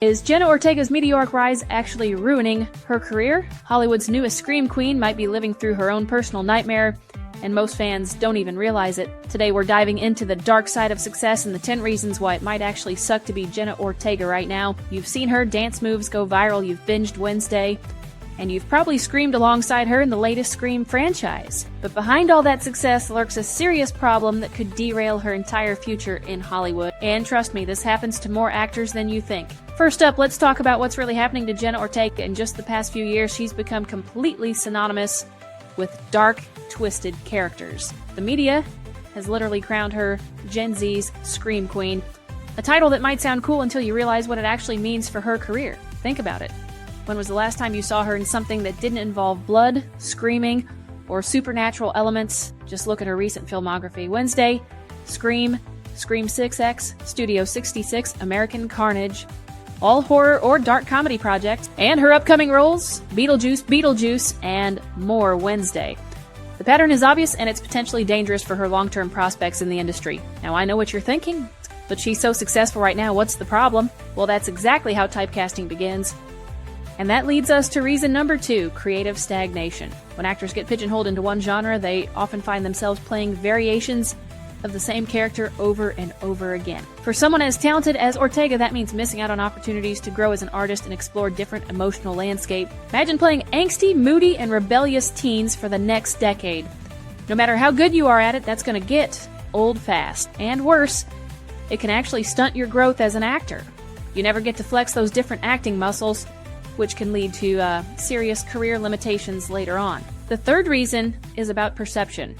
Is Jenna Ortega's meteoric rise actually ruining her career? Hollywood's newest scream queen might be living through her own personal nightmare, and most fans don't even realize it. Today we're diving into the dark side of success and the 10 reasons why it might actually suck to be Jenna Ortega right now. You've seen her dance moves go viral, you've binged Wednesday, and you've probably screamed alongside her in the latest Scream franchise. But behind all that success lurks a serious problem that could derail her entire future in Hollywood. And trust me, this happens to more actors than you think. First up, let's talk about what's really happening to Jenna Ortega. In just the past few years, she's become completely synonymous with dark, twisted characters. The media has literally crowned her Gen Z's Scream Queen, a title that might sound cool until you realize what it actually means for her career. Think about it. When was the last time you saw her in something that didn't involve blood, screaming, or supernatural elements? Just look at her recent filmography. Wednesday, Scream, Scream 6X, Studio 66, American Carnage, all horror or dark comedy projects, and her upcoming roles, Beetlejuice, and more Wednesday. The pattern is obvious, and it's potentially dangerous for her long-term prospects in the industry. Now, I know what you're thinking, but she's so successful right now, what's the problem? Well, that's exactly how typecasting begins. And that leads us to reason number 2, creative stagnation. When actors get pigeonholed into one genre, they often find themselves playing variations of the same character over and over again. For someone as talented as Ortega, that means missing out on opportunities to grow as an artist and explore different emotional landscape. Imagine playing angsty, moody, and rebellious teens for the next decade. No matter how good you are at it, that's going to get old fast. And worse, it can actually stunt your growth as an actor. You never get to flex those different acting muscles, which can lead to serious career limitations later on. The third reason is about perception.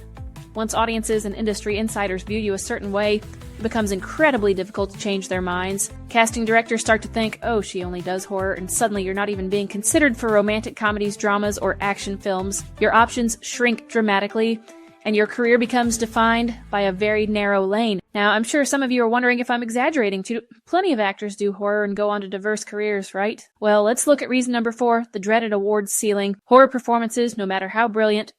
Once audiences and industry insiders view you a certain way, it becomes incredibly difficult to change their minds. Casting directors start to think, oh, she only does horror, and suddenly you're not even being considered for romantic comedies, dramas, or action films. Your options shrink dramatically, and your career becomes defined by a very narrow lane. Now, I'm sure some of you are wondering if I'm exaggerating too. Plenty of actors do horror and go on to diverse careers, right? Well, let's look at reason number 4, the dreaded awards ceiling. Horror performances, no matter how brilliant,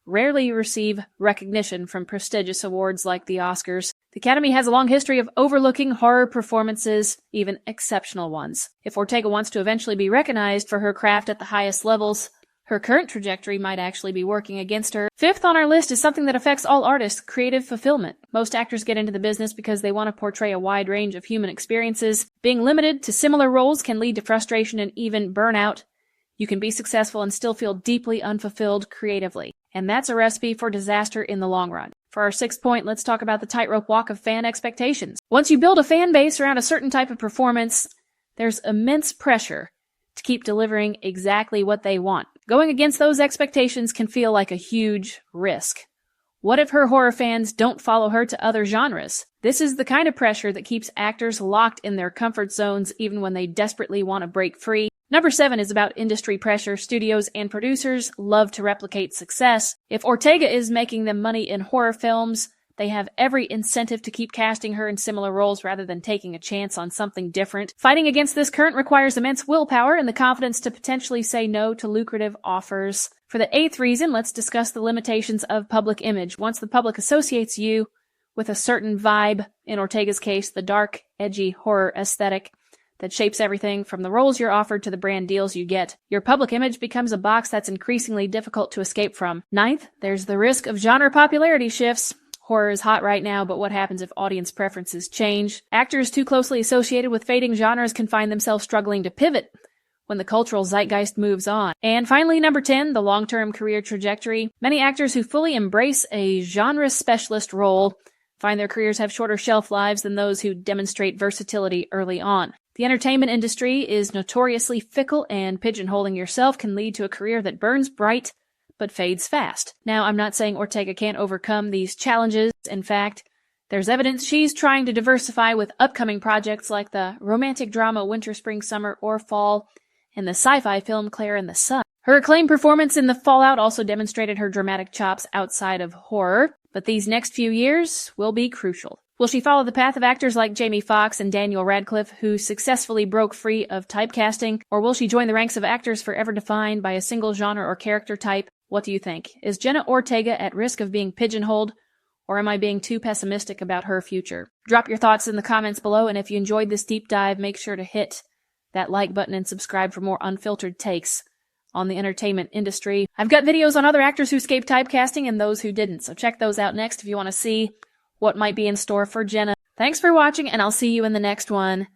rarely receive recognition from prestigious awards like the Oscars. The Academy has a long history of overlooking horror performances, even exceptional ones. If Ortega wants to eventually be recognized for her craft at the highest levels, her current trajectory might actually be working against her. Fifth on our list is something that affects all artists, creative fulfillment. Most actors get into the business because they want to portray a wide range of human experiences. Being limited to similar roles can lead to frustration and even burnout. You can be successful and still feel deeply unfulfilled creatively. And that's a recipe for disaster in the long run. For our 6th point, let's talk about the tightrope walk of fan expectations. Once you build a fan base around a certain type of performance, there's immense pressure to keep delivering exactly what they want. Going against those expectations can feel like a huge risk. What if her horror fans don't follow her to other genres? This is the kind of pressure that keeps actors locked in their comfort zones even when they desperately want to break free. Number 7 is about industry pressure. Studios and producers love to replicate success. If Ortega is making them money in horror films, they have every incentive to keep casting her in similar roles rather than taking a chance on something different. Fighting against this current requires immense willpower and the confidence to potentially say no to lucrative offers. For the 8th reason, let's discuss the limitations of public image. Once the public associates you with a certain vibe, in Ortega's case, the dark, edgy horror aesthetic, that shapes everything from the roles you're offered to the brand deals you get, your public image becomes a box that's increasingly difficult to escape from. 9th, there's the risk of genre popularity shifts. Horror is hot right now, but what happens if audience preferences change? Actors too closely associated with fading genres can find themselves struggling to pivot when the cultural zeitgeist moves on. And finally, number 10, the long-term career trajectory. Many actors who fully embrace a genre specialist role find their careers have shorter shelf lives than those who demonstrate versatility early on. The entertainment industry is notoriously fickle, and pigeonholing yourself can lead to a career that burns bright but fades fast. Now, I'm not saying Ortega can't overcome these challenges. In fact, there's evidence she's trying to diversify with upcoming projects like the romantic drama Winter, Spring, Summer, or Fall, and the sci-fi film Claire and the Sun. Her acclaimed performance in The Fallout also demonstrated her dramatic chops outside of horror, but these next few years will be crucial. Will she follow the path of actors like Jamie Foxx and Daniel Radcliffe, who successfully broke free of typecasting, or will she join the ranks of actors forever defined by a single genre or character type? What do you think? Is Jenna Ortega at risk of being pigeonholed, or am I being too pessimistic about her future? Drop your thoughts in the comments below, and if you enjoyed this deep dive, make sure to hit that like button and subscribe for more unfiltered takes on the entertainment industry. I've got videos on other actors who escaped typecasting and those who didn't, so check those out next if you want to see what might be in store for Jenna. Thanks for watching, and I'll see you in the next one.